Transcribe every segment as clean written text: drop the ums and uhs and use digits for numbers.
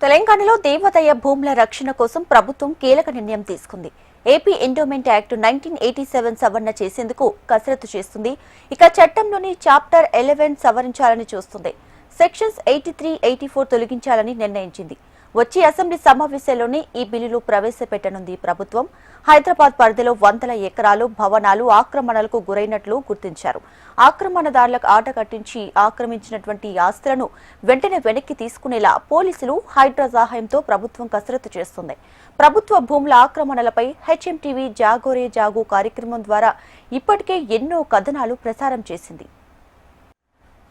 తెలంగాణలో దేవాదాయ భూముల రక్షణ కోసం ప్రభుత్వం కీలక నిర్ణయం తీసుకుంది. ఏపీ ఎండోమెంట్ యాక్ట్ 1987 సవరణ చేసేందుకు కసరత్తు చేస్తుంది. ఇక చట్టంలోని చాప్టర్ 11 సవరించాలని చూస్తుంది. సెక్షన్స్ 83, 84 తొలగించాలని నిర్ణయించింది. వచ్చే అసెంబ్లీ సమావేశాల్లోనే ఈ బిల్లులు ప్రవేశపెట్టనుంది ప్రభుత్వం. హైదరాబాద్ పరిధిలో వందల ఎకరాలు భవనాలు ఆక్రమణలకు గురైనట్లు గుర్తించారు. ఆక్రమణదారులకు ఆట కట్టించి ఆక్రమించినటువంటి ఆస్తులను వెంటనే వెనక్కి తీసుకునేలా పోలీసులు హైడ్రా సహాయంతో ప్రభుత్వం కసరత్తు చేస్తుంది. ప్రభుత్వ భూముల ఆక్రమణలపై హెచ్ఎంటీవీ జాగోరే జాగో కార్యక్రమం ద్వారా ఇప్పటికే ఎన్నో కథనాలు ప్రసారం చేసింది.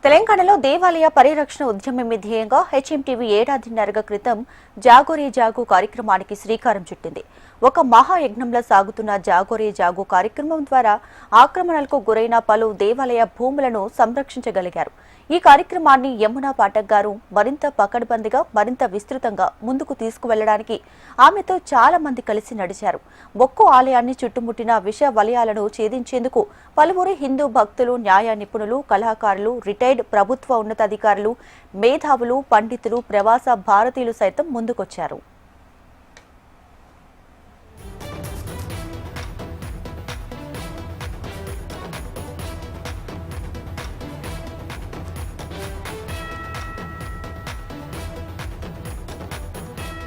తెలంగాణలో దేవాలయ పరిరక్షణ ఉద్యమం ధ్యేయంగా హెచ్ఎంటీవీ ఏడాదిన్నర క్రితం జాగోరే జాగో కార్యక్రమానికి శ్రీకారం చుట్టింది. ఒక మహాయజ్ఞంలో సాగుతున్న జాగోరే జాగో కార్యక్రమం ద్వారా ఆక్రమణలకు గురైన పలు దేవాలయ భూములను సంరక్షించగలిగారు. ఈ కార్యక్రమాన్ని యమునా పాఠక్ గారు మరింత పకడ్బందీగా మరింత విస్తృతంగా ముందుకు తీసుకువెళ్లడానికి ఆమెతో చాలా మంది కలిసి నడిచారు. ఒక్కో ఆలయాన్ని చుట్టుముట్టిన విష వలయాలను ఛేదించేందుకు పలువురు హిందూ భక్తులు, న్యాయ నిపుణులు, కళాకారులు, రిటైర్డ్ ప్రభుత్వ ఉన్నతాధికారులు, మేధావులు, పండితులు, ప్రవాస భారతీయులు సైతం ముందుకొచ్చారు.